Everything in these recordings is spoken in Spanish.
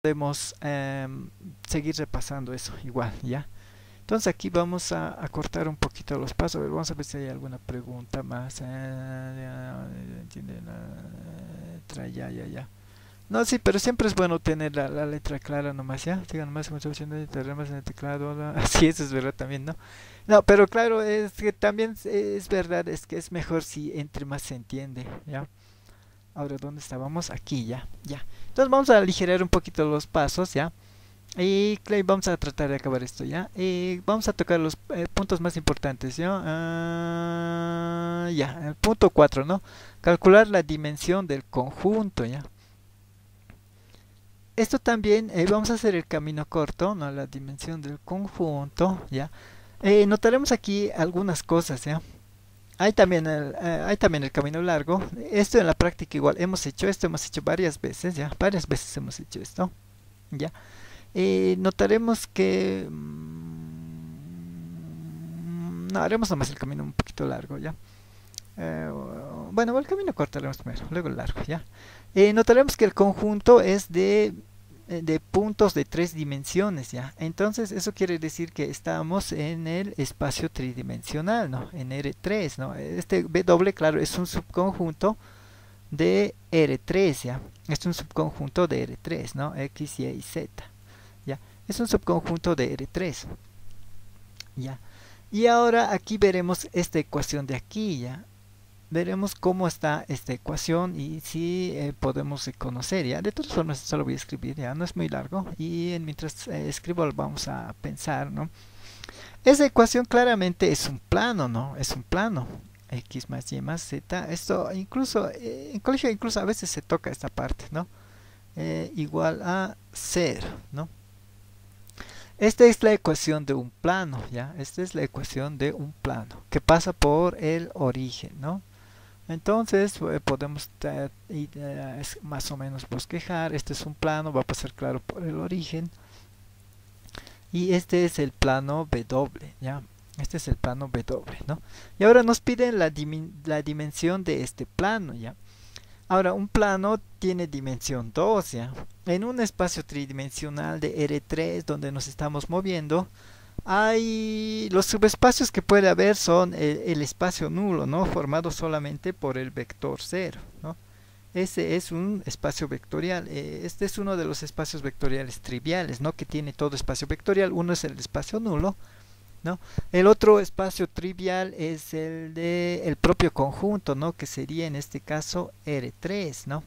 podemos seguir repasando eso igual, ¿ya? Entonces aquí vamos a cortar un poquito los pasos. A ver, vamos a ver si hay alguna pregunta más. ¿Entienden la letra? Ya. No, sí, pero siempre es bueno tener la letra clara nomás, ¿ya? Sigan más opción de teoremas en el teclado. Sí, eso es verdad también, ¿no? No, pero claro, es que también es verdad, es que es mejor si entre más se entiende, ¿ya? Ahora, ¿dónde estábamos? Aquí, ya. Entonces vamos a aligerar un poquito los pasos, ¿ya? Y Clay, vamos a tratar de acabar esto, ¿ya? Y vamos a tocar los puntos más importantes, ¿ya? Ya, el punto 4, ¿no? Calcular la dimensión del conjunto, ¿ya? Esto también, vamos a hacer el camino corto, ¿no? La dimensión del conjunto, ¿ya? Notaremos aquí algunas cosas, ¿ya? Hay también el camino largo. Esto en la práctica igual, hemos hecho esto, hemos hecho varias veces, ¿ya? Varias veces hemos hecho esto, ¿ya? Notaremos que no, haremos nomás el camino un poquito largo, ¿ya? Bueno, el camino corto haremos primero, luego el largo, ¿ya? Notaremos que el conjunto es de puntos de tres dimensiones, ¿ya? Entonces eso quiere decir que estamos en el espacio tridimensional, ¿no? En R3, ¿no? Este W, claro, es un subconjunto de R3, ¿ya? Es un subconjunto de R3, ¿no? X, Y y Z, ¿ya? Es un subconjunto de R3, ¿ya? Y ahora aquí veremos esta ecuación de aquí, ¿ya? Veremos cómo está esta ecuación y si podemos conocer, ¿ya? De todas formas, solo voy a escribir, ¿ya? No es muy largo y mientras escribo vamos a pensar, ¿no? Esa ecuación claramente es un plano, ¿no? Es un plano. X más Y más Z. Esto incluso, en colegio incluso a veces se toca esta parte, ¿no? Igual a 0, ¿no? Esta es la ecuación de un plano, ¿ya? Esta es la ecuación de un plano que pasa por el origen, ¿no? Entonces podemos más o menos bosquejar. Este es un plano, va a pasar claro por el origen. Y este es el plano W, ¿ya? Este es el plano W, ¿no? Y ahora nos piden la dimensión de este plano, ¿ya? Ahora, un plano tiene dimensión 2, ¿ya? En un espacio tridimensional de R3 donde nos estamos moviendo, hay los subespacios que puede haber son el espacio nulo, ¿no? Formado solamente por el vector 0, ¿no? Ese es un espacio vectorial. Este es uno de los espacios vectoriales triviales, ¿no? Que tiene todo espacio vectorial. Uno es el espacio nulo, ¿no? El otro espacio trivial es el de el propio conjunto, ¿no? Que sería en este caso R3, ¿no?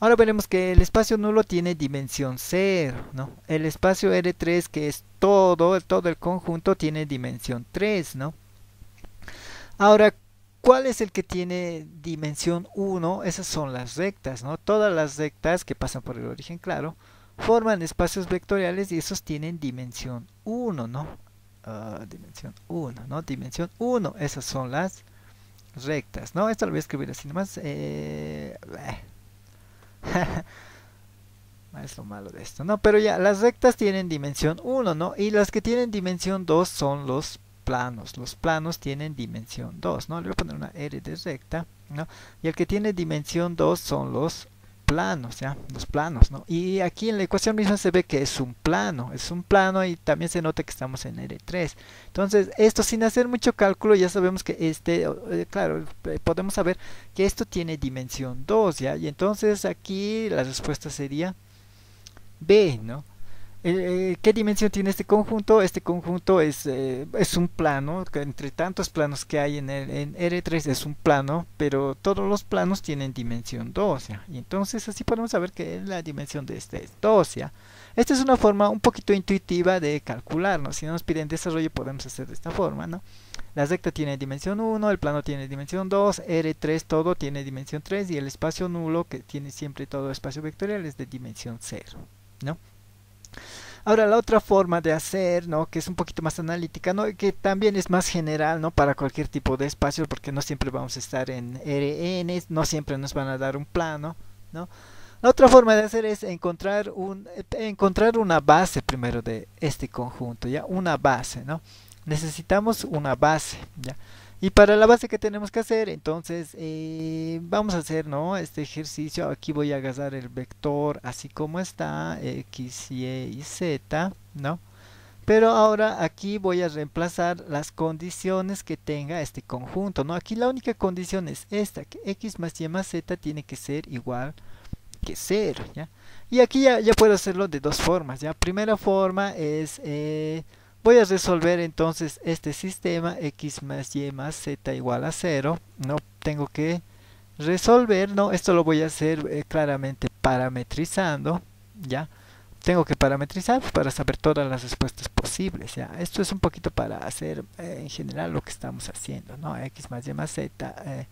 Ahora veremos que el espacio nulo tiene dimensión 0, ¿no? El espacio R3, que es todo el conjunto, tiene dimensión 3, ¿no? Ahora, ¿cuál es el que tiene dimensión 1? Esas son las rectas, ¿no? Todas las rectas que pasan por el origen, claro, forman espacios vectoriales y esos tienen dimensión 1, ¿no? Dimensión 1, ¿no? Dimensión 1, esas son las rectas, ¿no? Esto lo voy a escribir así nomás. Es lo malo de esto, ¿no? Pero ya, las rectas tienen dimensión 1, ¿no? Y las que tienen dimensión 2 son los planos. Los planos tienen dimensión 2, ¿no? Le voy a poner una R de recta, ¿no? Y el que tiene dimensión 2 son los planos, ¿ya? Los planos, ¿no? Y aquí en la ecuación misma se ve que es un plano y también se nota que estamos en R3. Entonces, esto sin hacer mucho cálculo, ya sabemos que claro, podemos saber que esto tiene dimensión 2, ¿ya? Y entonces aquí la respuesta sería B, ¿no? ¿Qué dimensión tiene este conjunto? Este conjunto es un plano, que entre tantos planos que hay en R3 es un plano, pero todos los planos tienen dimensión 2, ¿ya? Y entonces así podemos saber que la dimensión de este es 2, ¿ya? Esta es una forma un poquito intuitiva de calcular, ¿no? Si no nos piden desarrollo podemos hacer de esta forma, ¿no? La recta tiene dimensión 1, el plano tiene dimensión 2, R3 todo tiene dimensión 3 y el espacio nulo, que tiene siempre todo espacio vectorial, es de dimensión 0, ¿no? Ahora la otra forma de hacer, ¿no? Que es un poquito más analítica, ¿no? Que también es más general, ¿no? Para cualquier tipo de espacio, porque no siempre vamos a estar en Rn, no siempre nos van a dar un plano, ¿no? La otra forma de hacer es encontrar una base primero de este conjunto, ¿ya? Una base, ¿no? Necesitamos una base, ¿ya? Y para la base que tenemos que hacer, entonces vamos a hacer, ¿no? Este ejercicio. Aquí voy a agarrar el vector así como está, x, y y z, ¿no? Pero ahora aquí voy a reemplazar las condiciones que tenga este conjunto, ¿no? Aquí la única condición es esta, que x más y más z tiene que ser igual que 0, ¿ya? Y aquí ya puedo hacerlo de dos formas, ¿ya? Primera forma es, voy a resolver entonces este sistema x más y más z igual a 0, ¿no? Tengo que resolver, ¿no? Esto lo voy a hacer claramente parametrizando, ¿ya? Tengo que parametrizar para saber todas las respuestas posibles, ¿ya? Esto es un poquito para hacer en general lo que estamos haciendo, ¿no? X más y más z,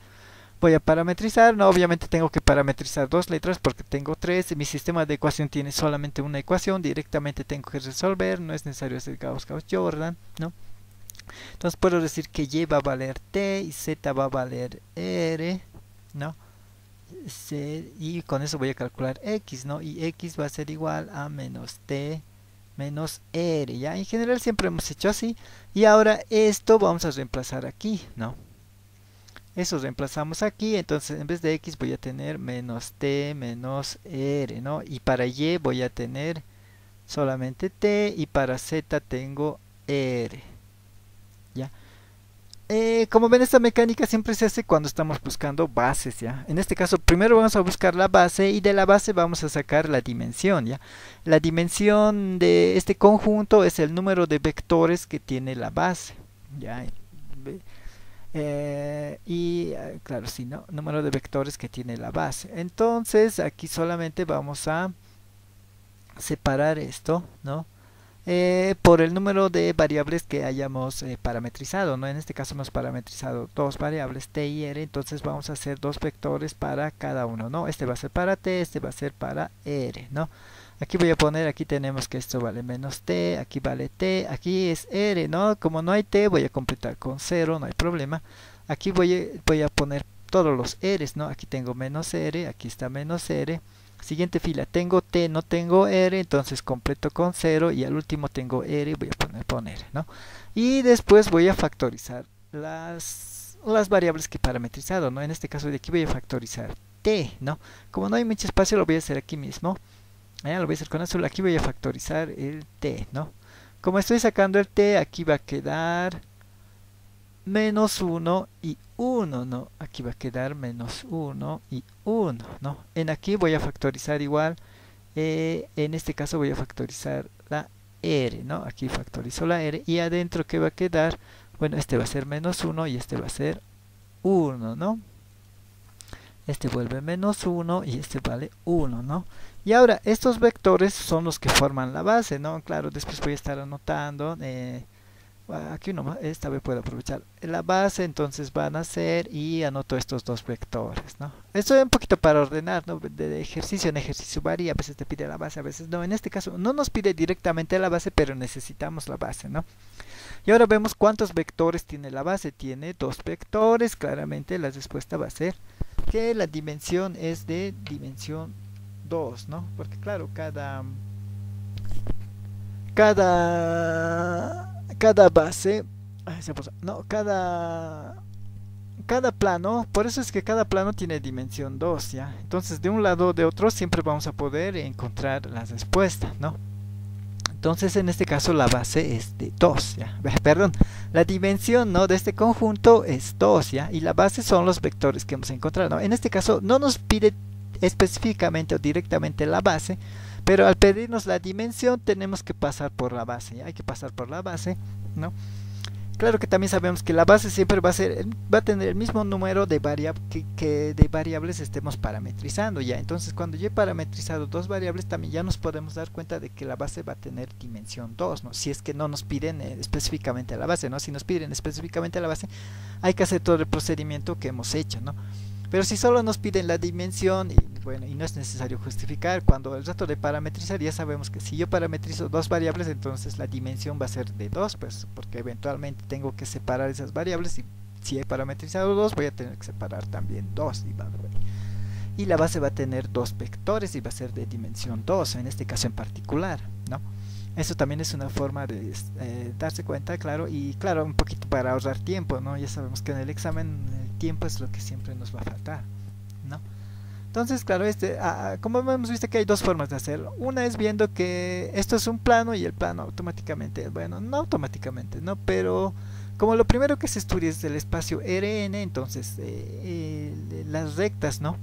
voy a parametrizar, no, obviamente tengo que parametrizar dos letras porque tengo tres, mi sistema de ecuación tiene solamente una ecuación, directamente tengo que resolver, no es necesario hacer Gauss-Jordan, ¿no? Entonces puedo decir que y va a valer t y z va a valer r, ¿no? Y con eso voy a calcular x, ¿no? Y x va a ser igual a menos t menos r, ¿ya? En general siempre hemos hecho así, y ahora esto vamos a reemplazar aquí, ¿no? Eso reemplazamos aquí, entonces en vez de x voy a tener menos t menos r, ¿no? Y para y voy a tener solamente t y para z tengo r, ¿ya? Como ven, esta mecánica siempre se hace cuando estamos buscando bases, ¿ya? En este caso primero vamos a buscar la base y de la base vamos a sacar la dimensión, ¿ya? La dimensión de este conjunto es el número de vectores que tiene la base, ¿ya? Claro, sí, ¿no? Número de vectores que tiene la base. Entonces aquí solamente vamos a separar esto, ¿no? Por el número de variables que hayamos parametrizado, ¿no? En este caso hemos parametrizado dos variables t y r, entonces vamos a hacer dos vectores para cada uno, ¿no? Este va a ser para t, este va a ser para r, ¿no? Aquí voy a poner, aquí tenemos que esto vale menos t, aquí vale t, aquí es r, ¿no? Como no hay t, voy a completar con 0, no hay problema. Aquí voy a poner todos los r's, ¿no? Aquí tengo menos r, aquí está menos r. Siguiente fila, tengo t, no tengo r, entonces completo con 0 y al último tengo r, voy a poner, ¿no? Y después voy a factorizar las variables que he parametrizado, ¿no? En este caso de aquí voy a factorizar t, ¿no? Como no hay mucho espacio, lo voy a hacer aquí mismo. Lo voy a hacer con azul, aquí voy a factorizar el t, ¿no? Como estoy sacando el t, aquí va a quedar menos 1 y 1, ¿no? Aquí va a quedar menos 1 y 1, ¿no? En aquí voy a factorizar igual, en este caso voy a factorizar la r, ¿no? Aquí factorizo la r y adentro ¿qué va a quedar? Bueno, este va a ser menos 1 y este va a ser 1, ¿no? Este vuelve menos 1 y este vale 1, ¿no? Y ahora, estos vectores son los que forman la base, ¿no? Claro, después voy a estar anotando, aquí esta vez puedo aprovechar la base, entonces van a ser, y anoto estos dos vectores, ¿no? Esto es un poquito para ordenar, ¿no? De ejercicio en ejercicio varía, a veces te pide la base, a veces no. En este caso no nos pide directamente la base, pero necesitamos la base, ¿no? Y ahora vemos cuántos vectores tiene la base. Tiene dos vectores, claramente la respuesta va a ser que la dimensión es de dimensión 2, ¿no? Porque claro, cada base, no, cada plano, por eso es que cada plano tiene dimensión 2, ¿ya? Entonces de un lado o de otro siempre vamos a poder encontrar la respuesta, ¿no? Entonces en este caso la base es de 2, ¿ya? Perdón, la dimensión, ¿no?, de este conjunto es 2, ¿ya? Y la base son los vectores que hemos encontrado, ¿no? En este caso no nos pide específicamente o directamente la base, pero al pedirnos la dimensión tenemos que pasar por la base, ¿ya? Hay que pasar por la base, ¿no? Claro que también sabemos que la base siempre va a tener el mismo número de variables estemos parametrizando, ya. Entonces cuando yo he parametrizado dos variables también ya nos podemos dar cuenta de que la base va a tener dimensión 2, ¿no? Si es que no nos piden específicamente la base, ¿no? Si nos piden específicamente la base, hay que hacer todo el procedimiento que hemos hecho, ¿no? Pero si solo nos piden la dimensión, y bueno, y no es necesario justificar, cuando el rato de parametrizar ya sabemos que si yo parametrizo dos variables, entonces la dimensión va a ser de 2, pues porque eventualmente tengo que separar esas variables, y si he parametrizado 2 voy a tener que separar también 2, y la base va a tener dos vectores y va a ser de dimensión 2, en este caso en particular, ¿no? Eso también es una forma de darse cuenta, claro, y claro, un poquito para ahorrar tiempo, ¿no? Ya sabemos que en el examen el tiempo es lo que siempre nos va a faltar, ¿no? Entonces, claro, como hemos visto que hay dos formas de hacerlo. Una es viendo que esto es un plano y el plano automáticamente, bueno, no automáticamente, ¿no? Pero como lo primero que se estudia es el espacio Rn, entonces las rectas, ¿no?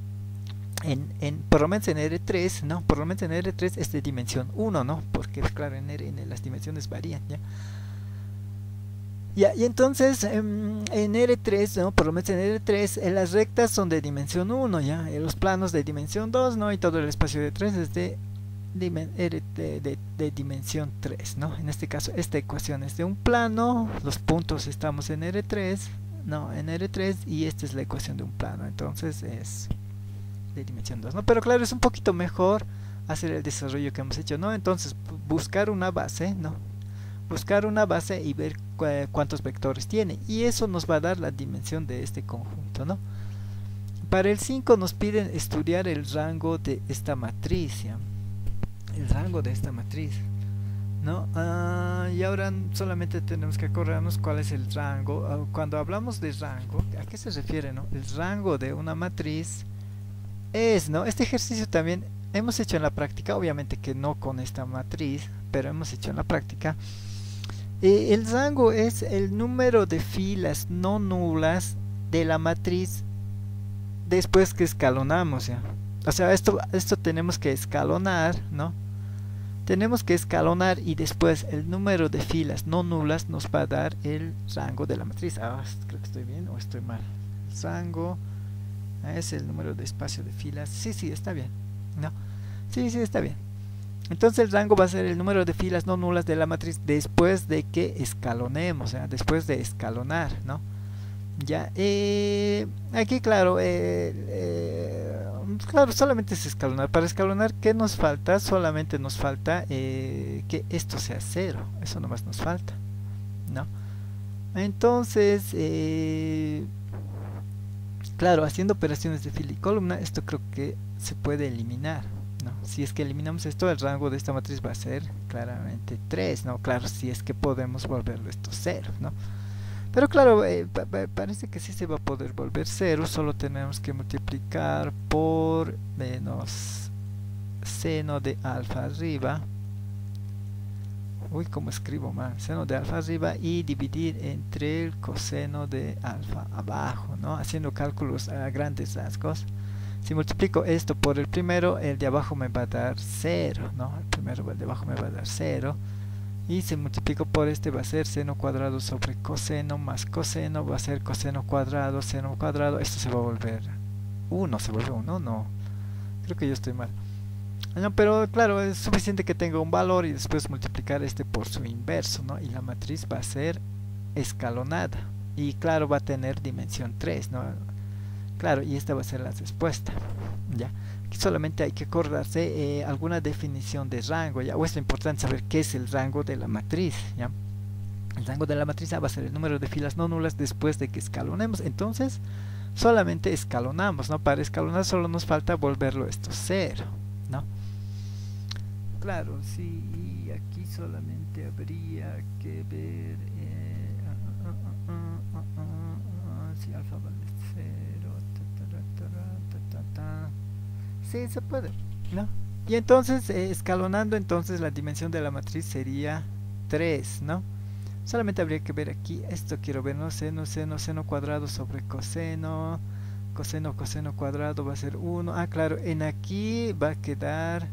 Por lo menos en R3, ¿no? Por lo menos en R3 es de dimensión 1, ¿no? Porque, claro, en Rn las dimensiones varían, ¿ya? Ya, y entonces en R3, ¿no? Por lo menos en R3, las rectas son de dimensión 1, ¿ya? Los planos de dimensión 2, ¿no? Y todo el espacio de 3 es de dimensión 3, ¿no? En este caso, esta ecuación es de un plano, los puntos estamos en R3, no, en R3, y esta es la ecuación de un plano, entonces es de dimensión 2, ¿no? Pero claro, es un poquito mejor hacer el desarrollo que hemos hecho, ¿no? Entonces, buscar una base, ¿no? Buscar una base y ver cuántos vectores tiene, y eso nos va a dar la dimensión de este conjunto, ¿no? Para el 5 nos piden estudiar el rango de esta matriz, ¿ya? El rango de esta matriz, ¿no? Y ahora solamente tenemos que acordarnos cuál es el rango. Cuando hablamos de rango, ¿a qué se refiere, no? El rango de una matriz es, ¿no? Este ejercicio también hemos hecho en la práctica, obviamente que no con esta matriz, pero hemos hecho en la práctica. El rango es el número de filas no nulas de la matriz después que escalonamos, ¿ya? O sea, esto tenemos que escalonar, ¿no? Tenemos que escalonar y después el número de filas no nulas nos va a dar el rango de la matriz. Creo que estoy bien o estoy mal. El rango es el número de espacio de filas. Sí, está bien, ¿no? Sí, está bien. Entonces el rango va a ser el número de filas no nulas de la matriz después de que escalonemos, ¿ya? Después de escalonar, ¿no? Ya, aquí claro, claro, solamente es escalonar. Para escalonar, ¿qué nos falta? Solamente nos falta que esto sea 0. Eso nomás nos falta, ¿no? Entonces, claro, haciendo operaciones de fila y columna, esto creo que se puede eliminar, ¿no? Si es que eliminamos esto, el rango de esta matriz va a ser claramente 3, ¿no? Claro, si es que podemos volverlo esto 0, ¿no? Pero claro, parece que sí se va a poder volver 0, solo tenemos que multiplicar por menos seno de alfa arriba. Uy, ¿cómo escribo mal? Seno de alfa arriba y dividir entre el coseno de alfa abajo, ¿no? Haciendo cálculos a grandes rasgos. Si multiplico esto por el primero, el de abajo me va a dar 0, ¿no? El de abajo me va a dar 0. Y si multiplico por este va a ser seno cuadrado sobre coseno más coseno, va a ser coseno cuadrado, seno cuadrado, esto se va a volver 1, se vuelve 1, no, creo que yo estoy mal. No, pero claro, es suficiente que tenga un valor y después multiplicar este por su inverso, ¿no? Y la matriz va a ser escalonada, y claro, va a tener dimensión 3, ¿no? Claro, y esta va a ser la respuesta, ¿ya? Aquí solamente hay que acordarse alguna definición de rango, ¿ya? O es importante saber qué es el rango de la matriz, ¿ya? El rango de la matriz va a ser el número de filas no nulas después de que escalonemos. Entonces, solamente escalonamos, ¿no? Para escalonar solo nos falta volverlo esto 0, ¿no? Claro, sí, aquí solamente habría que ver si alfa vale 0, sí, se puede, ¿no? Y entonces, escalonando, entonces la dimensión de la matriz sería 3, ¿no? Solamente habría que ver aquí, esto quiero ver, ¿no? Seno cuadrado sobre coseno, coseno cuadrado va a ser 1. Claro, en aquí va a quedar,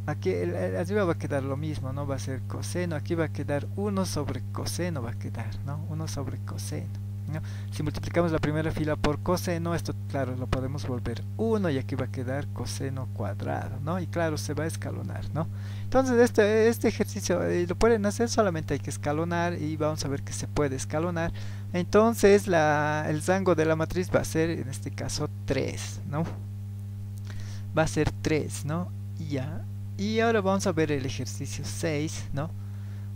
aquí arriba va a quedar lo mismo, ¿no? Va a ser coseno, aquí va a quedar 1 sobre coseno, va a quedar, ¿no? 1 sobre coseno, ¿no? Si multiplicamos la primera fila por coseno, esto claro lo podemos volver 1 y aquí va a quedar coseno cuadrado, ¿no? Y claro, se va a escalonar, ¿no? Entonces este ejercicio lo pueden hacer, solamente hay que escalonar y vamos a ver que se puede escalonar. Entonces el rango de la matriz va a ser en este caso 3, ¿no? Va a ser 3, ¿no? Ya. Y ahora vamos a ver el ejercicio 6, ¿no?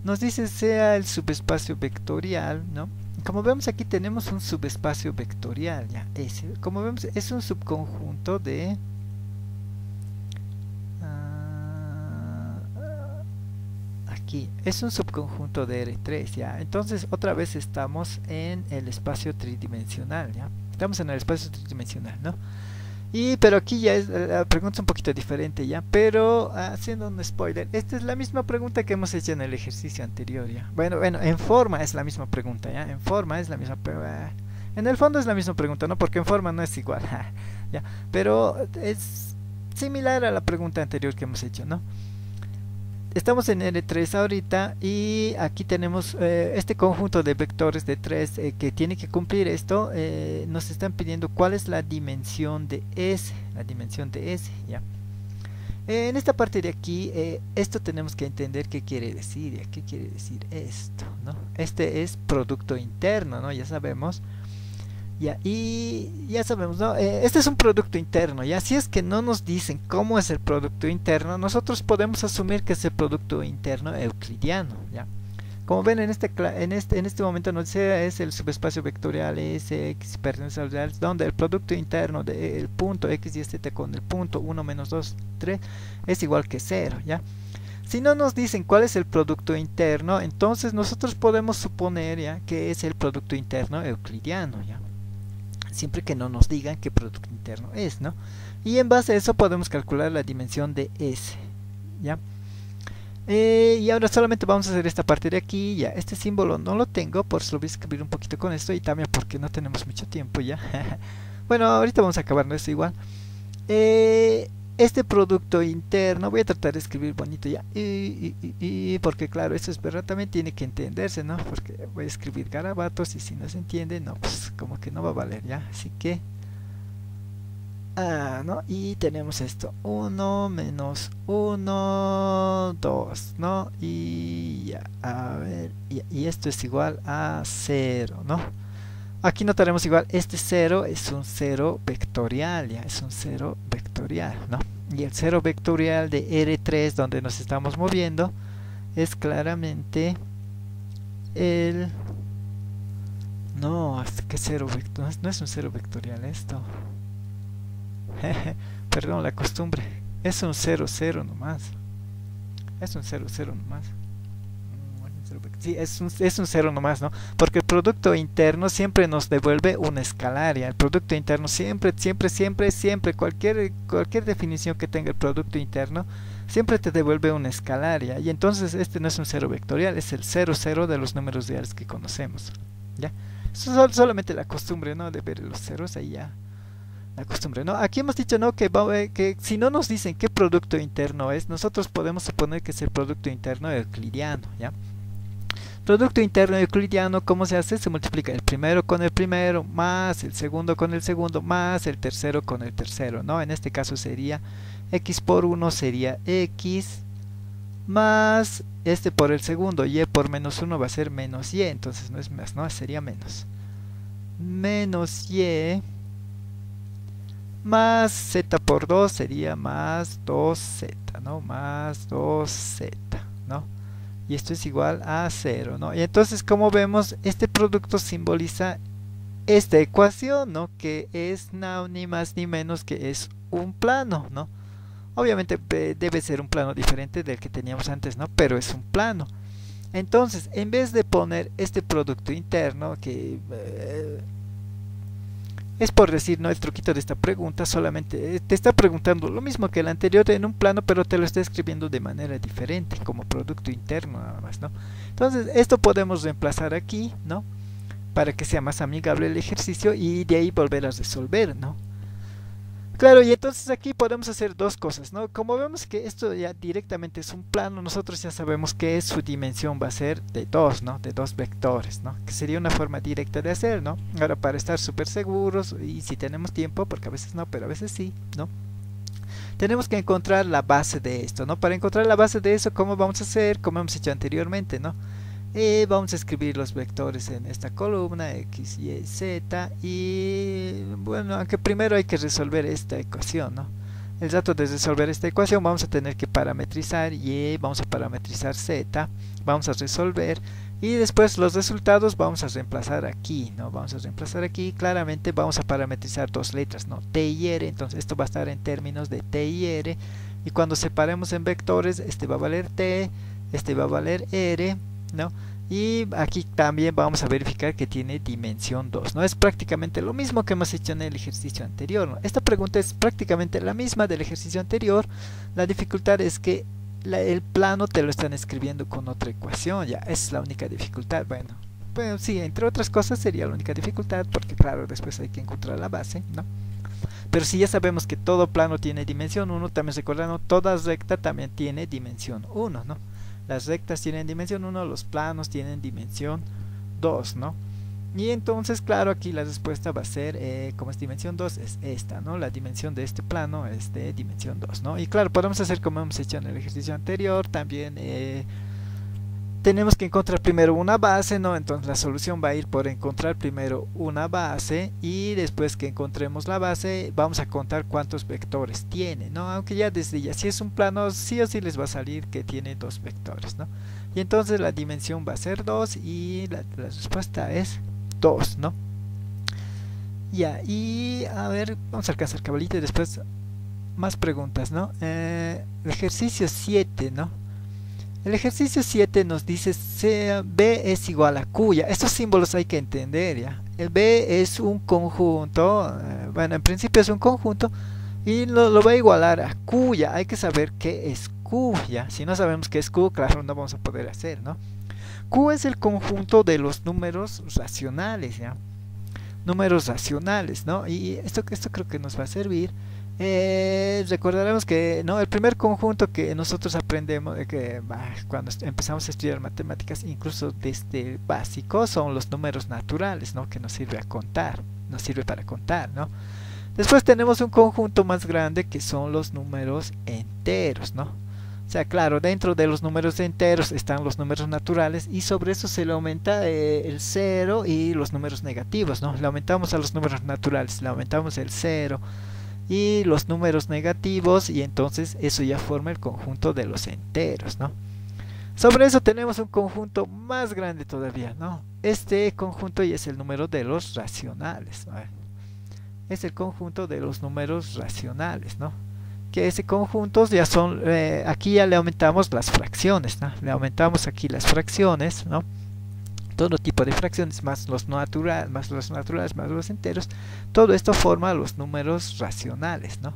Nos dice sea el subespacio vectorial, ¿no? Como vemos aquí tenemos un subespacio vectorial, ya, ese, como vemos es un subconjunto de aquí, es un subconjunto de R3, ¿ya? Entonces otra vez estamos en el espacio tridimensional, ¿ya? Estamos en el espacio tridimensional, ¿no? Pero aquí ya es, la pregunta es un poquito diferente, ¿ya? Pero haciendo un spoiler, esta es la misma pregunta que hemos hecho en el ejercicio anterior, ¿ya? Bueno, en forma es la misma pregunta, ¿ya? En forma es la misma pregunta. En el fondo es la misma pregunta, ¿no? Porque en forma no es igual, ¿ya? Pero es similar a la pregunta anterior que hemos hecho, ¿no? Estamos en R3 ahorita y aquí tenemos este conjunto de vectores de 3 que tiene que cumplir esto. Nos están pidiendo cuál es la dimensión de S, ¿ya? En esta parte de aquí, esto tenemos que entender qué quiere decir, ¿ya? ¿Qué quiere decir esto, no? Este es producto interno, ¿no? Ya sabemos. Ya, y ya sabemos, ¿no? Este es un producto interno, ya si es que no nos dicen cómo es el producto interno, nosotros podemos asumir que es el producto interno euclidiano, ¿ya? Como ven en este momento nos dice es el subespacio vectorial Sx pertenece al real, donde el producto interno del punto x y z con el punto 1 menos 2, 3 es igual que 0, ¿ya? Si no nos dicen cuál es el producto interno, entonces nosotros podemos suponer, ¿ya?, que es el producto interno euclidiano, ¿ya? Siempre que no nos digan qué producto interno es, ¿no? Y en base a eso podemos calcular la dimensión de S, ¿ya? Y ahora solamente vamos a hacer esta parte de aquí, ya. Este símbolo no lo tengo, por eso lo voy a escribir un poquito con esto y también porque no tenemos mucho tiempo, ya. Bueno, ahorita vamos a acabar esto igual. Este producto interno, voy a tratar de escribir bonito ya, porque claro, esto es verdad, también tiene que entenderse, ¿no? Porque voy a escribir garabatos y si no se entiende, no, pues como que no va a valer, ¿ya? Así que, ¿no? Y tenemos esto, 1 menos 1, 2, ¿no? Y ya, a ver, y esto es igual a 0, ¿no? Aquí notaremos igual, este 0 es un 0 vectorial, ya, es un 0 vectorial, ¿no? Y el 0 vectorial de R3 donde nos estamos moviendo es claramente el... No, ¿qué 0 vectorial? No es un 0 vectorial esto. Perdón, la costumbre. Es un 0, 0 nomás. Es un 0, 0 nomás. Sí, es un 0 nomás, ¿no? Porque el producto interno siempre nos devuelve una escalaria. El producto interno siempre, cualquier definición que tenga el producto interno, siempre te devuelve una escalaria. Y entonces este no es un 0 vectorial, es el 0, 0 de los números reales que conocemos, ¿ya? Eso es solamente la costumbre, ¿no? De ver los ceros ahí ya. La costumbre, ¿no? Aquí hemos dicho, ¿no?, que si no nos dicen qué producto interno es, nosotros podemos suponer que es el producto interno euclidiano, ¿ya? Producto interno euclidiano, ¿cómo se hace? Se multiplica el primero con el primero, más el segundo con el segundo, más el tercero con el tercero, ¿no? En este caso sería x por 1 sería x, más este por el segundo, y por menos 1 va a ser menos y, entonces no es más, ¿no? Sería menos. Menos y, más z por 2 sería más 2z, ¿no? Más 2z, ¿no? Y esto es igual a 0, ¿no? Y entonces, como vemos, este producto simboliza esta ecuación, ¿no? Que es ni más ni menos que es un plano, ¿no? Obviamente debe ser un plano diferente del que teníamos antes, ¿no? Pero es un plano. Entonces, en vez de poner este producto interno, que es por decir, ¿no?, el truquito de esta pregunta, solamente te está preguntando lo mismo que el anterior en un plano, pero te lo está escribiendo de manera diferente, como producto interno nada más, ¿no? Entonces, esto podemos reemplazar aquí, ¿no?, para que sea más amigable el ejercicio y de ahí volver a resolver, ¿no? Claro, y entonces aquí podemos hacer dos cosas, ¿no? Como vemos que esto ya directamente es un plano, nosotros ya sabemos que su dimensión va a ser de 2, ¿no? De 2 vectores, ¿no? Que sería una forma directa de hacer, ¿no? Ahora, para estar súper seguros, y si tenemos tiempo, porque a veces no, pero a veces sí, ¿no?, tenemos que encontrar la base de esto, ¿no? Para encontrar la base de eso, ¿cómo vamos a hacer? Como hemos hecho anteriormente, ¿no? Vamos a escribir los vectores en esta columna, x, y, z, y bueno, aunque primero hay que resolver esta ecuación, ¿no? El dato de resolver esta ecuación vamos a tener que parametrizar y, vamos a parametrizar z, vamos a resolver y después los resultados vamos a reemplazar aquí, ¿no? Vamos a reemplazar aquí, claramente vamos a parametrizar dos letras, ¿no? T y r, entonces esto va a estar en términos de t y r, y cuando separemos en vectores, este va a valer t, este va a valer R, ¿no? Y aquí también vamos a verificar que tiene dimensión 2, ¿no? Es prácticamente lo mismo que hemos hecho en el ejercicio anterior, ¿no? Esta pregunta es prácticamente la misma del ejercicio anterior. La dificultad es que el plano te lo están escribiendo con otra ecuación, ya, esa es la única dificultad. Bueno, pues sí, entre otras cosas sería la única dificultad, porque claro, después hay que encontrar la base, ¿no? Pero si ya sabemos que todo plano tiene dimensión 1, también recordando, toda recta también tiene dimensión 1, ¿no? Las rectas tienen dimensión 1, los planos tienen dimensión 2, ¿no? Y entonces, claro, aquí la respuesta va a ser, como es dimensión 2, es esta, ¿no? La dimensión de este plano es de dimensión 2, ¿no? Y claro, podemos hacer como hemos hecho en el ejercicio anterior, también tenemos que encontrar primero una base, ¿no? Entonces la solución va a ir por encontrar primero una base y después que encontremos la base vamos a contar cuántos vectores tiene, ¿no? Aunque ya desde ya si es un plano sí o sí les va a salir que tiene dos vectores, ¿no? Y entonces la dimensión va a ser 2 y la respuesta es 2, ¿no? Ya, y a ver, vamos a alcanzar cabalito y después más preguntas, ¿no? El ejercicio 7, ¿no? El ejercicio 7 nos dice B es igual a Q, ya. Estos símbolos hay que entender, ya. El B es un conjunto, bueno, en principio es un conjunto y lo va a igualar a Q, ya. Hay que saber qué es Q, ya. Si no sabemos qué es Q, claro, no vamos a poder hacer, ¿no? Q es el conjunto de los números racionales, ya. Números racionales, ¿no? Y esto creo que nos va a servir. Recordaremos que no, el primer conjunto que nosotros aprendemos cuando empezamos a estudiar matemáticas, incluso desde básico, son los números naturales, ¿no? Que nos sirve a contar, nos sirve para contar, ¿no? Después tenemos un conjunto más grande que son los números enteros, ¿no? O sea, claro, dentro de los números enteros están los números naturales y sobre eso se le aumenta el 0 y los números negativos, ¿no? Le aumentamos a los números naturales, le aumentamos el 0 y los números negativos y entonces eso ya forma el conjunto de los enteros, ¿no? Sobre eso tenemos un conjunto más grande todavía, ¿no? Este conjunto ya es el número de los racionales, ¿no? Es el conjunto de los números racionales, ¿no? Que ese conjunto ya son, aquí ya le aumentamos las fracciones, ¿no? Le aumentamos aquí las fracciones, ¿no? Todo tipo de fracciones más los naturales, más los enteros, todo esto forma los números racionales, ¿no?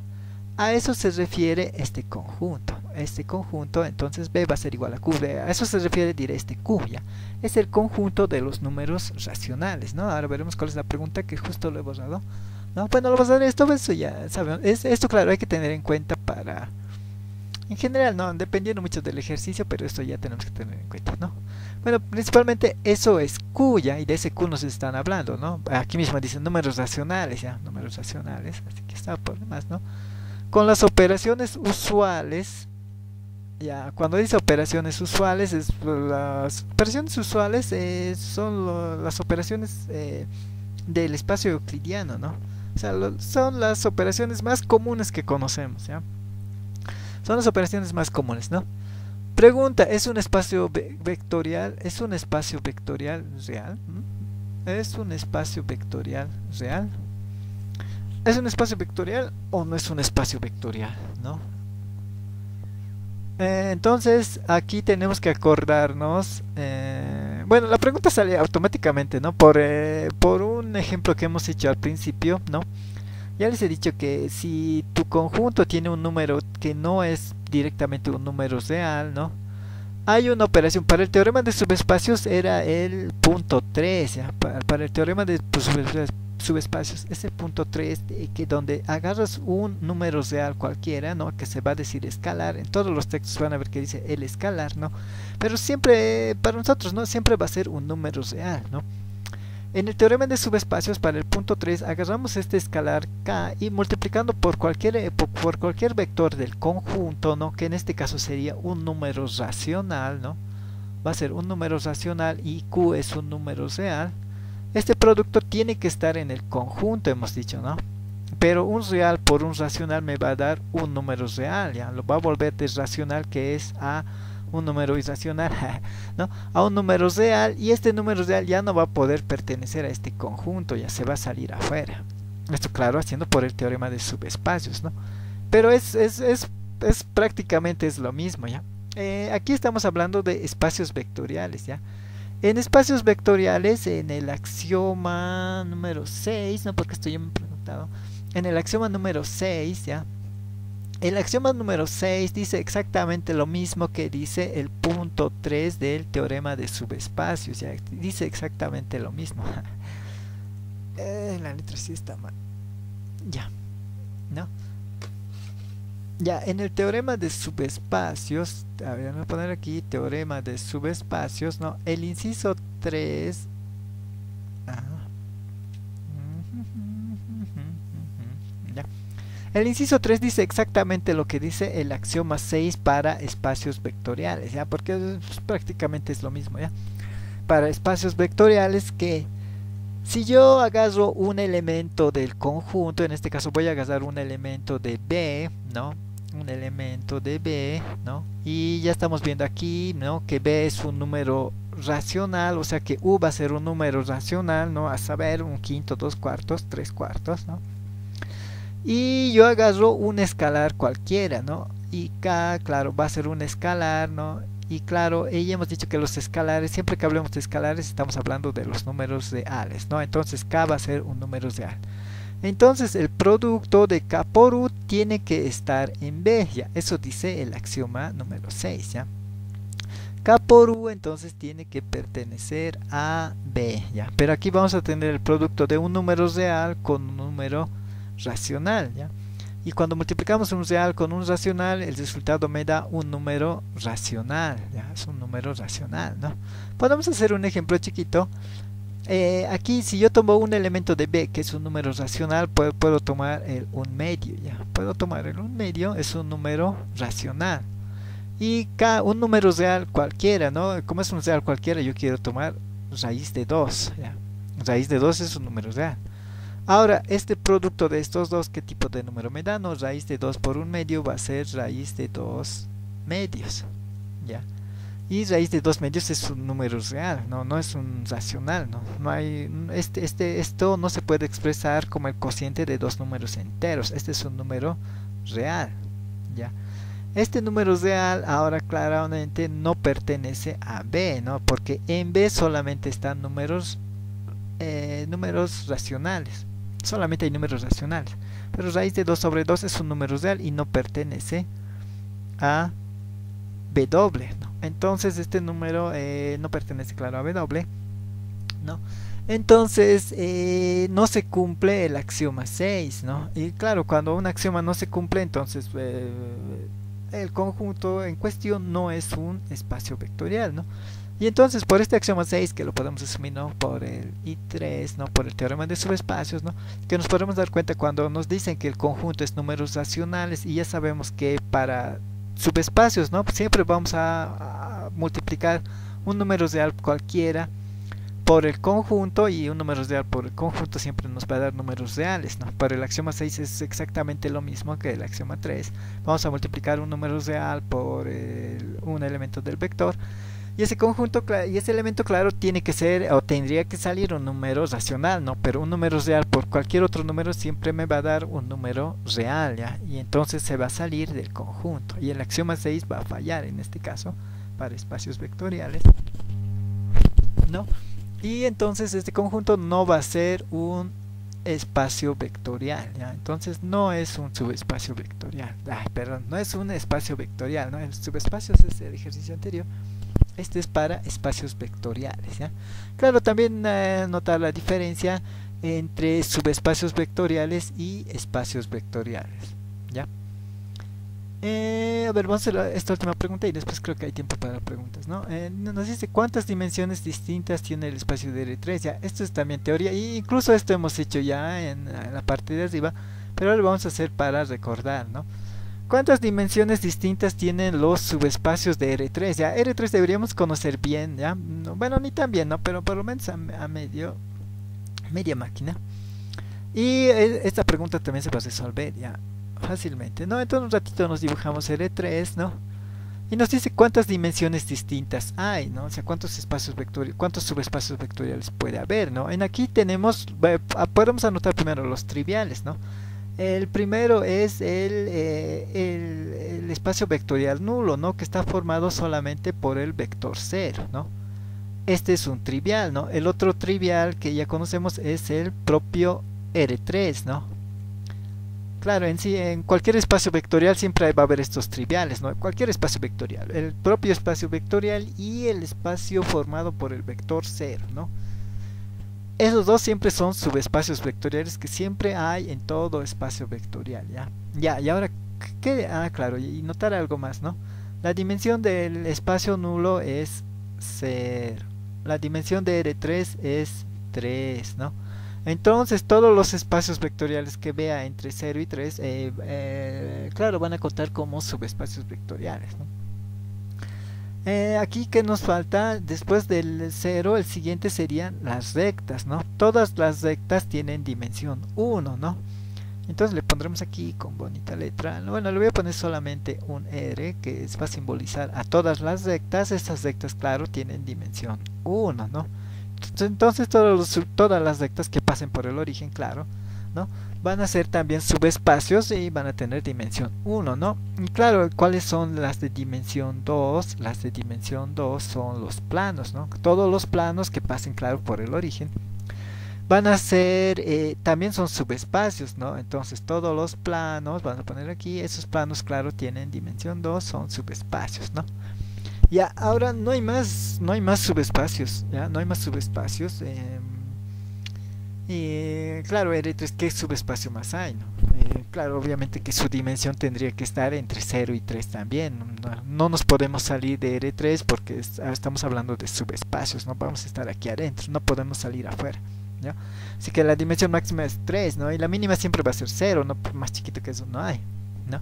A eso se refiere este conjunto. Este conjunto, entonces B va a ser igual a Q. A eso se refiere, diré, este Q, ya. Es el conjunto de los números racionales, ¿no? Ahora veremos cuál es la pregunta que justo lo he borrado, ¿no? Bueno, lo vas a ver esto, eso ya saben. Esto, claro, hay que tener en cuenta para... En general, no, dependiendo mucho del ejercicio, pero esto ya tenemos que tener en cuenta, ¿no? Bueno, principalmente eso es Q, ya, y de ese Q nos están hablando, ¿no? Aquí mismo dicen números racionales, ya, números racionales, así que está por demás, ¿no? Con las operaciones usuales, ya, cuando dice operaciones usuales, las operaciones usuales son las operaciones del espacio euclidiano, ¿no? O sea, son las operaciones más comunes que conocemos, ¿ya? Son las operaciones más comunes, ¿no? Pregunta, ¿es un espacio vectorial? ¿Es un espacio vectorial real? ¿Es un espacio vectorial real? ¿Es un espacio vectorial o no es un espacio vectorial? ¿No? Entonces, aquí tenemos que acordarnos. Bueno, la pregunta sale automáticamente, ¿no? Por un ejemplo que hemos hecho al principio, ¿no? Ya les he dicho que si tu conjunto tiene un número que no es directamente un número real, ¿no? Hay una operación. Para el teorema de subespacios era el punto 3, ¿ya? Para el teorema de subespacios es el punto 3, que donde agarras un número real cualquiera, ¿no? Que se va a decir escalar. En todos los textos van a ver que dice el escalar, ¿no? Pero siempre, para nosotros, ¿no? Siempre va a ser un número real, ¿no? En el teorema de subespacios, para el punto 3, agarramos este escalar k y multiplicando por cualquier vector del conjunto, ¿no? Que en este caso sería un número racional, ¿no? Va a ser un número racional y q es un número real. Este producto tiene que estar en el conjunto, hemos dicho, ¿no? Pero un real por un racional me va a dar un número real, ¿ya? Lo va a volver de racional, que es a un número irracional, ¿no? A un número real, y este número real ya no va a poder pertenecer a este conjunto, ya se va a salir afuera. Esto, claro, haciendo por el teorema de subespacios, ¿no? Pero es prácticamente es lo mismo, ¿ya? aquí estamos hablando de espacios vectoriales, ¿ya? En espacios vectoriales, en el axioma número 6, no porque esto ya me he preguntado, en el axioma número 6, ¿ya? El axioma número 6 dice exactamente lo mismo que dice el punto 3 del teorema de subespacios, ¿ya? Dice exactamente lo mismo. La letra sí está mal. Ya, ¿no? Ya, en el teorema de subespacios, a ver, voy a poner aquí teorema de subespacios, ¿no? El inciso 3. Ah, ya. El inciso 3 dice exactamente lo que dice el axioma 6 para espacios vectoriales, ¿ya? Porque pues, prácticamente es lo mismo, ¿ya? Para espacios vectoriales que si yo agarro un elemento del conjunto, en este caso voy a agarrar un elemento de B, ¿no? Un elemento de B, ¿no? Y ya estamos viendo aquí, ¿no? Que B es un número racional, o sea que U va a ser un número racional, ¿no? A saber, un quinto, dos cuartos, tres cuartos, ¿no? Y yo agarro un escalar cualquiera, ¿no? Y K, claro, va a ser un escalar, ¿no? Y claro, ya hemos dicho que los escalares, siempre que hablemos de escalares, estamos hablando de los números reales, ¿no? Entonces K va a ser un número real. Entonces el producto de K por U tiene que estar en B, ¿ya? Eso dice el axioma número 6, ¿ya? K por U entonces tiene que pertenecer a B, ¿ya? Pero aquí vamos a tener el producto de un número real con un número racional, ¿ya? Y cuando multiplicamos un real con un racional, el resultado me da un número racional, ¿ya? Es un número racional, ¿no? Podemos hacer un ejemplo chiquito. Aquí si yo tomo un elemento de B que es un número racional, puedo tomar el 1 medio, ¿ya? Puedo tomar el 1 medio, es un número racional. Y K, un número real cualquiera, ¿no? Como es un real cualquiera, yo quiero tomar raíz de 2, ¿ya? Raíz de 2 es un número real. Ahora, este producto de estos dos, ¿qué tipo de número me da? No, raíz de 2 por 1 medio va a ser raíz de 2 medios, ¿ya? Y raíz de 2 medios es un número real, no es un racional, no hay, esto no se puede expresar como el cociente de dos números enteros, este es un número real, ¿ya? Este número real ahora claramente no pertenece a B, ¿no? Porque en B solamente están números racionales, solamente hay números racionales, pero raíz de 2 sobre 2 es un número real y no pertenece a W, ¿no? Entonces este número no pertenece, claro, a W, ¿no? Entonces no se cumple el axioma 6, ¿no? Y claro, cuando un axioma no se cumple, entonces el conjunto en cuestión no es un espacio vectorial, ¿no? Y entonces por este axioma 6, que lo podemos asumir, ¿no? Por el I3, ¿no? Por el teorema de subespacios, ¿no? Que nos podemos dar cuenta cuando nos dicen que el conjunto es números racionales, y ya sabemos que para subespacios, ¿no? Pues siempre vamos a multiplicar un número real cualquiera por el conjunto, y un número real por el conjunto siempre nos va a dar números reales, ¿no? Para el axioma 6 es exactamente lo mismo que el axioma 3. Vamos a multiplicar un número real por un elemento del vector, y ese conjunto y ese elemento, claro, tiene que ser, o tendría que salir, un número racional, ¿no? Pero un número real por cualquier otro número siempre me va a dar un número real, ¿ya? Y entonces se va a salir del conjunto, y el axioma 6 va a fallar en este caso para espacios vectoriales, ¿no? Y entonces este conjunto no va a ser un espacio vectorial, ¿ya? Entonces no es un subespacio vectorial. Perdón, no es un espacio vectorial, ¿no? El subespacio es el ejercicio anterior. Este es para espacios vectoriales, ¿ya? Claro, también notar la diferencia entre subespacios vectoriales y espacios vectoriales, ¿ya? A ver, vamos a hacer esta última pregunta y después creo que hay tiempo para preguntas, ¿no? Nos dice cuántas dimensiones distintas tiene el espacio de R3, ya. Esto es también teoría, e incluso esto hemos hecho ya en la parte de arriba, pero ahora lo vamos a hacer para recordar, ¿no? ¿Cuántas dimensiones distintas tienen los subespacios de R3? Ya, R3 deberíamos conocer bien, ¿ya? No, bueno, ni tan bien, ¿no? Pero por lo menos a media máquina. Y esta pregunta también se va a resolver, ¿ya? Fácilmente, ¿no? Entonces un ratito nos dibujamos R3, ¿no? Y nos dice cuántas dimensiones distintas hay, ¿no? O sea, cuántos espacios vectoriales, cuántos subespacios vectoriales puede haber, ¿no? En aquí tenemos, podemos anotar primero los triviales, ¿no? El primero es el espacio vectorial nulo, ¿no? Que está formado solamente por el vector 0, ¿no? Este es un trivial, ¿no? El otro trivial que ya conocemos es el propio R3, ¿no? Claro, en sí, en cualquier espacio vectorial siempre va a haber estos triviales, ¿no? Cualquier espacio vectorial, el propio espacio vectorial y el espacio formado por el vector 0, ¿no? Esos dos siempre son subespacios vectoriales que siempre hay en todo espacio vectorial, ¿ya? Ya, y ahora, ¿qué? Ah, claro, y notar algo más, ¿no? La dimensión del espacio nulo es 0. La dimensión de R3 es 3, ¿no? Entonces, todos los espacios vectoriales que vea entre 0 y 3, claro, van a contar como subespacios vectoriales, ¿no? Aquí que nos falta, después del 0, el siguiente serían las rectas, ¿no? Todas las rectas tienen dimensión 1, ¿no? Entonces le pondremos aquí con bonita letra, bueno, le voy a poner solamente un R que va a simbolizar a todas las rectas. Estas rectas, claro, tienen dimensión 1, ¿no? Entonces todas las rectas que pasen por el origen, claro, ¿no? Van a ser también subespacios y van a tener dimensión 1, ¿no? Y claro, ¿cuáles son las de dimensión 2? Las de dimensión 2 son los planos, ¿no? Todos los planos que pasen, claro, por el origen van a ser, también son subespacios, ¿no? Entonces todos los planos, van a poner aquí, esos planos, claro, tienen dimensión 2, son subespacios, ¿no? Ya, ahora no hay más subespacios, ¿ya? No hay más subespacios. Y claro, R3, ¿qué subespacio más hay, no? Claro, obviamente que su dimensión tendría que estar entre 0 y 3 también. No nos podemos salir de R3 porque estamos hablando de subespacios, no vamos a estar aquí adentro, no podemos salir afuera, ¿ya? Así que la dimensión máxima es 3, ¿no? Y la mínima siempre va a ser 0, ¿no? Más chiquito que eso no hay, ¿no?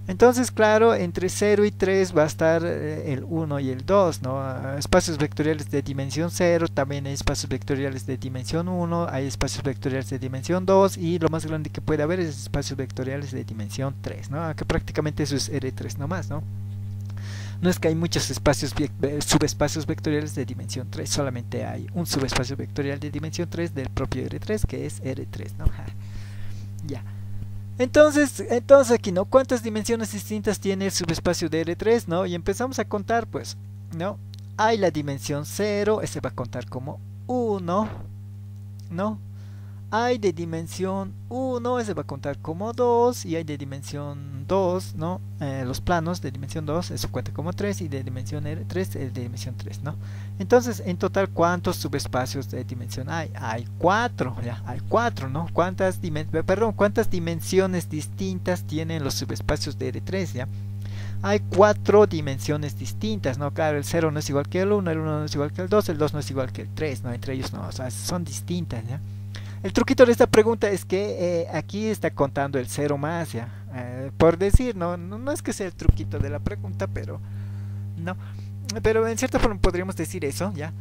Entonces, claro, entre 0 y 3 va a estar el 1 y el 2, ¿no? Espacios vectoriales de dimensión 0, también hay espacios vectoriales de dimensión 1, hay espacios vectoriales de dimensión 2 y lo más grande que puede haber es espacios vectoriales de dimensión 3, ¿no? Que prácticamente eso es R3 nomás, ¿no? No es que hay muchos subespacios vectoriales de dimensión 3, solamente hay un subespacio vectorial de dimensión 3 del propio R3 que es R3, ¿no? Ya. Entonces aquí, ¿no? ¿Cuántas dimensiones distintas tiene el subespacio de R3, ¿no? Y empezamos a contar, pues, ¿no? Hay la dimensión 0, ese va a contar como 1, ¿no? Hay de dimensión 1, ese va a contar como 2, y hay de dimensión 2, ¿no? Los planos de dimensión 2, eso cuenta como 3, y de dimensión 3, el de dimensión 3, ¿no? Entonces, en total, ¿cuántos subespacios de dimensión hay? Hay 4, ya, hay 4, ¿no? ¿Cuántas dimensiones distintas tienen los subespacios de R3, ya? Hay 4 dimensiones distintas, ¿no? Claro, el 0 no es igual que el 1 no es igual que el 2 no es igual que el 3, ¿no? Entre ellos no, o sea, son distintas, ¿ya? El truquito de esta pregunta es que aquí está contando el 0 más, ya. Por decir, no es que sea el truquito de la pregunta, pero no. Pero en cierta forma podríamos decir eso, ya.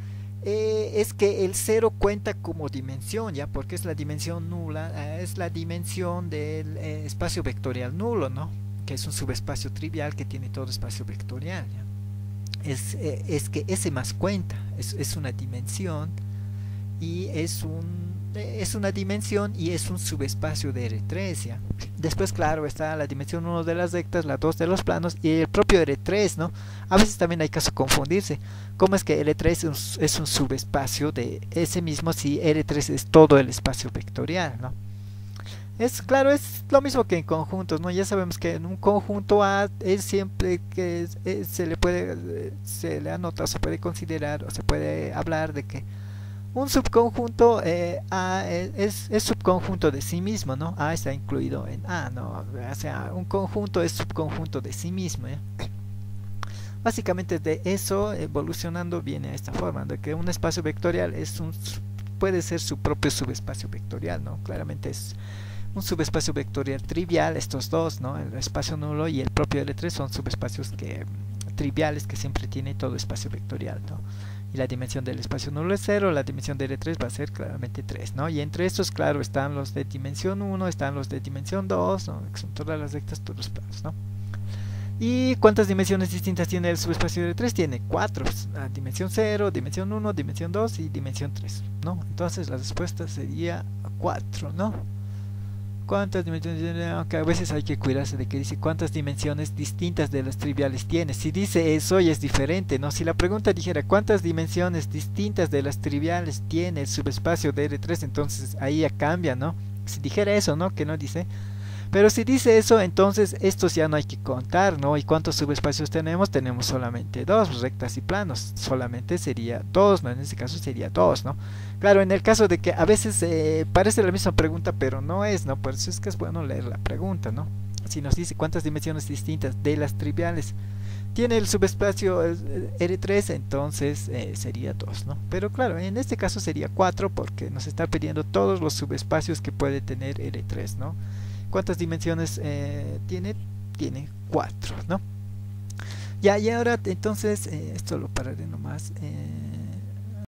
Es que el 0 cuenta como dimensión, ya, porque es la dimensión nula, es la dimensión del espacio vectorial nulo, ¿no? Que es un subespacio trivial que tiene todo espacio vectorial, ya. Es que ese más cuenta, es una dimensión y es una dimensión y es un subespacio de R3, ¿ya? Después, claro, está la dimensión 1 de las rectas, la 2 de los planos y el propio R3, ¿no? A veces también hay caso de confundirse. ¿Cómo es que R3 es un subespacio de ese mismo si R3 es todo el espacio vectorial, ¿no? Claro, es lo mismo que en conjuntos, ¿no? Ya sabemos que en un conjunto A es siempre que se le anota, o se puede considerar, o se puede hablar de que un subconjunto A es subconjunto de sí mismo, ¿no? A está incluido en A, ¿no? O sea, un conjunto es subconjunto de sí mismo, ¿eh? Básicamente de eso evolucionando viene a esta forma, de que un espacio vectorial puede ser su propio subespacio vectorial, ¿no? Claramente es un subespacio vectorial trivial, estos dos, ¿no? El espacio nulo y el propio L3 son subespacios triviales que siempre tiene todo espacio vectorial, ¿no? Y la dimensión del espacio nulo es 0, la dimensión de L3 va a ser claramente 3, ¿no? Y entre estos, claro, están los de dimensión 1, están los de dimensión 2, ¿no? Que son todas las rectas, todos los planos, ¿no? ¿Y cuántas dimensiones distintas tiene el subespacio de L3? Tiene 4, dimensión 0, dimensión 1, dimensión 2 y dimensión 3, ¿no? Entonces la respuesta sería 4, ¿no? ¿Cuántas dimensiones? Aunque a veces hay que cuidarse de que dice cuántas dimensiones distintas de las triviales tiene. Si dice eso ya es diferente, ¿no? Si la pregunta dijera cuántas dimensiones distintas de las triviales tiene el subespacio de R3, entonces ahí ya cambia, ¿no? Si dijera eso, ¿no? Que no dice. Pero si dice eso, entonces estos ya no hay que contar, ¿no? ¿Y cuántos subespacios tenemos? Tenemos solamente dos, rectas y planos. Solamente sería dos, ¿no? En este caso sería dos, ¿no? Claro, en el caso de que a veces parece la misma pregunta, pero no es, ¿no? Por eso es que es bueno leer la pregunta, ¿no? Si nos dice cuántas dimensiones distintas de las triviales tiene el subespacio R3, entonces sería 2, ¿no? Pero claro, en este caso sería 4 porque nos está pidiendo todos los subespacios que puede tener R3, ¿no? ¿Cuántas dimensiones tiene? Tiene 4, ¿no? Ya, y ahora entonces, esto lo pararé nomás.